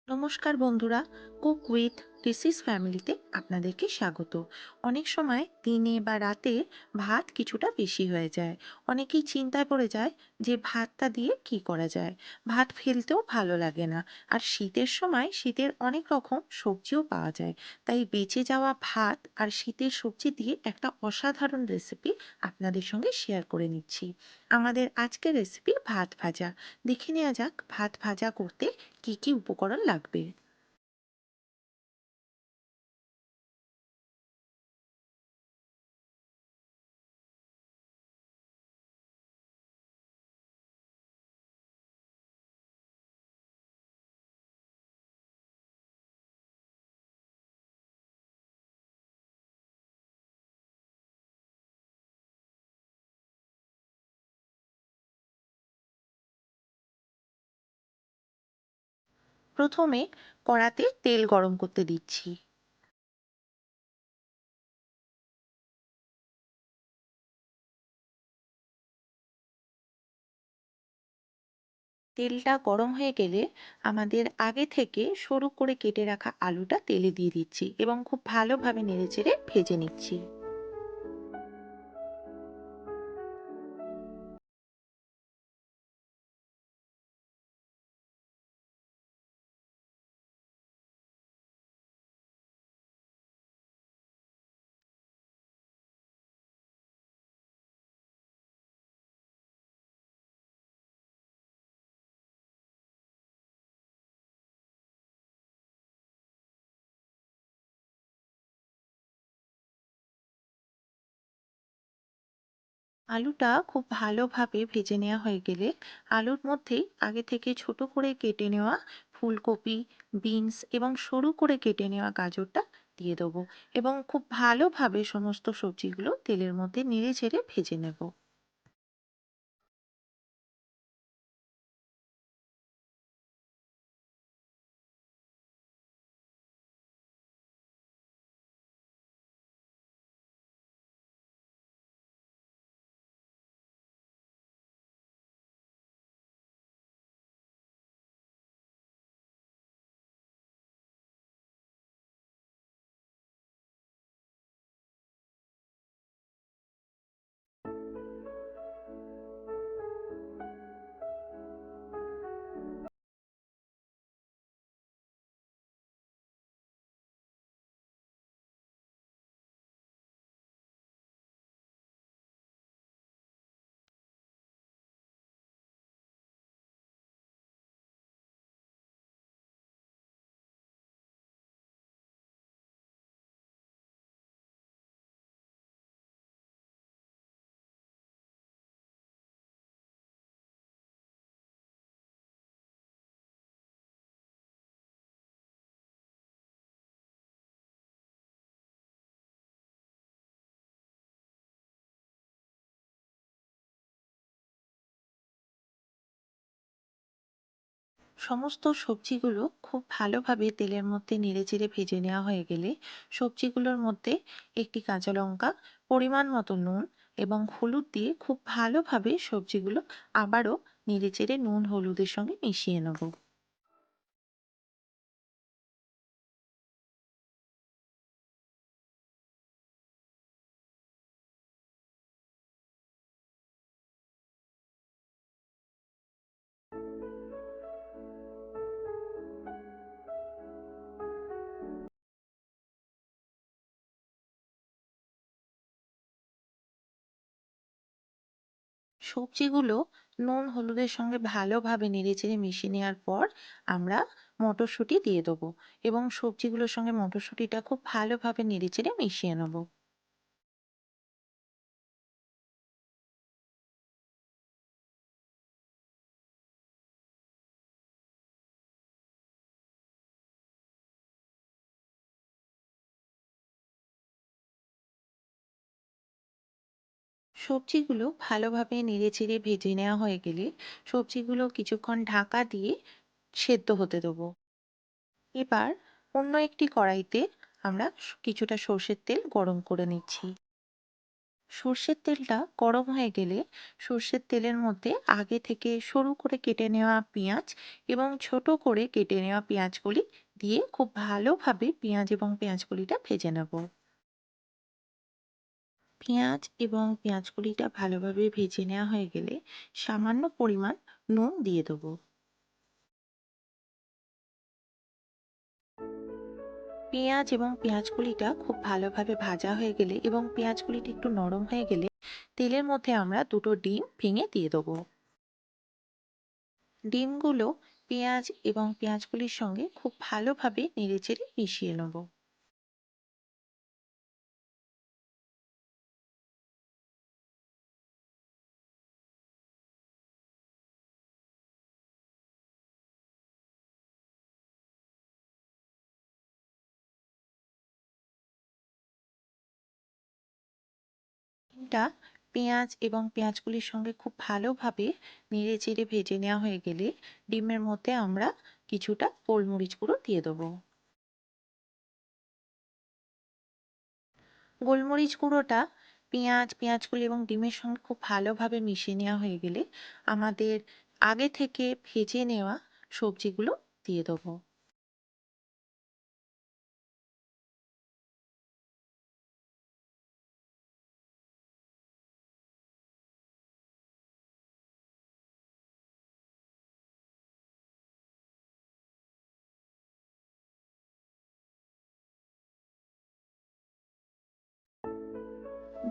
নমস্কার বন্ধুরা, cook with ডিসিস ফ্যামিলিতে আপনাদেরকে স্বাগত। অনেক সময় দিনে বা রাতে ভাত কিছুটা বেশি হয়ে যায়। অনেকেই চিন্তায় পড়ে যায় যে ভাতটা দিয়ে কি করা যায়। ভাত ফেলতেও ভালো লাগে না। আর শীতের সময় শীতের অনেক রকম সবজিও পাওয়া যায়। তাই বেঁচে যাওয়া ভাত আর শীতের সবজি দিয়ে একটা অসাধারণ রেসিপি আপনাদের সঙ্গে শেয়ার করে নিচ্ছি। আমাদের আজকের রেসিপি ভাত ভাজা। দেখে নেওয়া যাক ভাত ভাজা করতে কি কি উপকরণ লাগবে। প্রথমে কড়াতে তেল গরম করতে দিচ্ছি। তেলটা গরম হয়ে গেলে আমাদের আগে থেকে সরু করে কেটে রাখা আলুটা তেলে দিয়ে দিচ্ছি এবং খুব ভালোভাবে নেড়েচেড়ে ভেজে নিচ্ছি। আলুটা খুব ভালোভাবে ভেজে নেওয়া হয়ে গেলে আলুর মধ্যেই আগে থেকে ছোট করে কেটে নেওয়া ফুলকপি, বিনস এবং সরু করে কেটে নেওয়া গাজরটা দিয়ে দেবো এবং খুব ভালোভাবে সমস্ত সবজিগুলো তেলের মধ্যে নেড়ে চেড়ে ভেজে নেব। সমস্ত সবজিগুলো খুব ভালোভাবে তেলের মধ্যে নেড়েচেড়ে ভেজে নেওয়া হয়ে গেলে সবজিগুলোর মধ্যে একটি কাঁচা লঙ্কা, পরিমাণ মতো নুন এবং হলুদ দিয়ে খুব ভালোভাবে সবজিগুলো আবারও নেড়েচেড়ে নুন হলুদের সঙ্গে মিশিয়ে নেব। সবজিগুলো নুন হলুদের সঙ্গে ভালোভাবে নেড়েচেড়ে মিশিয়ে নেওয়ার পর আমরা মটরশুঁটি দিয়ে দেবো এবং সবজিগুলোর সঙ্গে মটরশুঁটিটা খুব ভালোভাবে নেড়েচেড়ে মিশিয়ে নেব। সবজিগুলো ভালোভাবে নেড়েচেড়ে ভেজে নেওয়া হয়ে গেলে সবজিগুলো কিছুক্ষণ ঢাকা দিয়ে সেদ্ধ হতে দেবো। এবার অন্য একটি কড়াইতে আমরা কিছুটা সর্ষের তেল গরম করে নিচ্ছি। সর্ষের তেলটা গরম হয়ে গেলে সর্ষের তেলের মধ্যে আগে থেকে সরু করে কেটে নেওয়া পেঁয়াজ এবং ছোট করে কেটে নেওয়া পেঁয়াজগুলি দিয়ে খুব ভালোভাবে পেঁয়াজ এবং পেঁয়াজগুলিটা ভেজে নেব। পেঁয়াজ এবং পেঁয়াজকলিটা ভালোভাবে ভেজে নেওয়া হয়ে গেলে সামান্য পরিমাণ নুন দিয়ে দেবো। পেঁয়াজ এবং পেঁয়াজকলিটা খুব ভালোভাবে ভাজা হয়ে গেলে এবং পেঁয়াজকলিটা একটু নরম হয়ে গেলে তেলের মধ্যে আমরা দুটো ডিম ভেঙে দিয়ে দেবো। ডিমগুলো পেঁয়াজ এবং পেঁয়াজকলির সঙ্গে খুব ভালোভাবে নেড়েচেড়ে মিশিয়ে নেব। ডিমটা পেঁয়াজ এবং পেঁয়াজকলির সঙ্গে খুব ভালোভাবে নেড়েচেড়ে ভেজে নেওয়া হয়ে গেলে ডিমের মধ্যে আমরা কিছুটা গোলমরিচ গুঁড়ো দিয়ে দেবো। গোলমরিচ গুঁড়োটা পেঁয়াজকলি এবং ডিমের সঙ্গে খুব ভালোভাবে মিশিয়ে নেওয়া হয়ে গেলে আমাদের আগে থেকে ভেজে নেওয়া সবজিগুলো দিয়ে দেবো।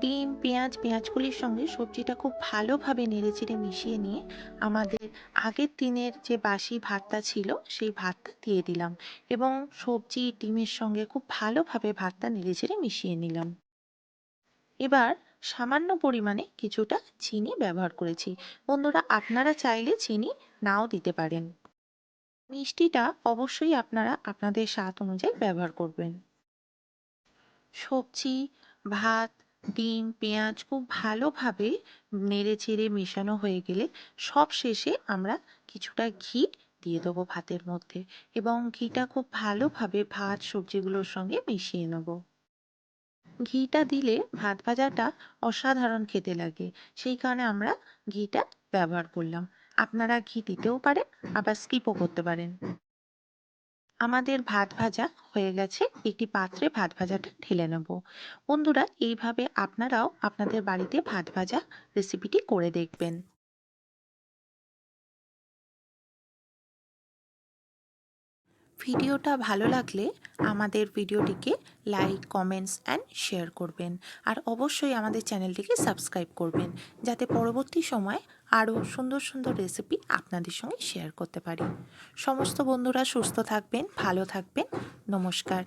ডিম পেঁয়াজকলির সঙ্গে সবজিটা খুব ভালোভাবে নেড়েচেড়ে মিশিয়ে নিয়ে আমাদের আগের দিনের যে বাসি ভাতটা ছিল সেই ভাতটা দিয়ে দিলাম এবং সবজি ডিমের সঙ্গে খুব ভালোভাবে ভাতটা নেড়েচেড়ে মিশিয়ে নিলাম। এবার সামান্য পরিমাণে কিছুটা চিনি ব্যবহার করেছি। বন্ধুরা, আপনারা চাইলে চিনি নাও দিতে পারেন। মিষ্টিটা অবশ্যই আপনারা আপনাদের স্বাদ অনুযায়ী ব্যবহার করবেন। সবজি, ভাত, ডিম, পেঁয়াজ খুব ভালোভাবে নেড়েচেড়ে মেশানো হয়ে গেলে সবশেষে আমরা কিছুটা ঘি দিয়ে দেবো ভাতের মধ্যে এবং ঘিটা খুব ভালোভাবে ভাত সবজিগুলোর সঙ্গে মিশিয়ে নেব। ঘিটা দিলে ভাত ভাজাটা অসাধারণ খেতে লাগে, সেই কারণে আমরা ঘিটা ব্যবহার করলাম। আপনারা ঘি দিতেও পারেন, আবার স্কিপও করতে পারেন। আমাদের ভাত ভাজা হয়ে গেছে, একটি পাত্রে ভাত ভাজাটা ঢেলে নেব। বন্ধুরা, এইভাবে আপনারাও আপনাদের বাড়িতে ভাত ভাজা রেসিপিটি করে দেখবেন। ভিডিওটা ভালো লাগলে আমাদের ভিডিওটিকে লাইক, কমেন্টস অ্যান্ড শেয়ার করবেন। আর অবশ্যই আমাদের চ্যানেলটিকে সাবস্ক্রাইব করবেন, যাতে পরবর্তী সময় আরও সুন্দর সুন্দর রেসিপি আপনাদের সঙ্গে শেয়ার করতে পারি। সমস্ত বন্ধুরা সুস্থ থাকবেন, ভালো থাকবেন। নমস্কার।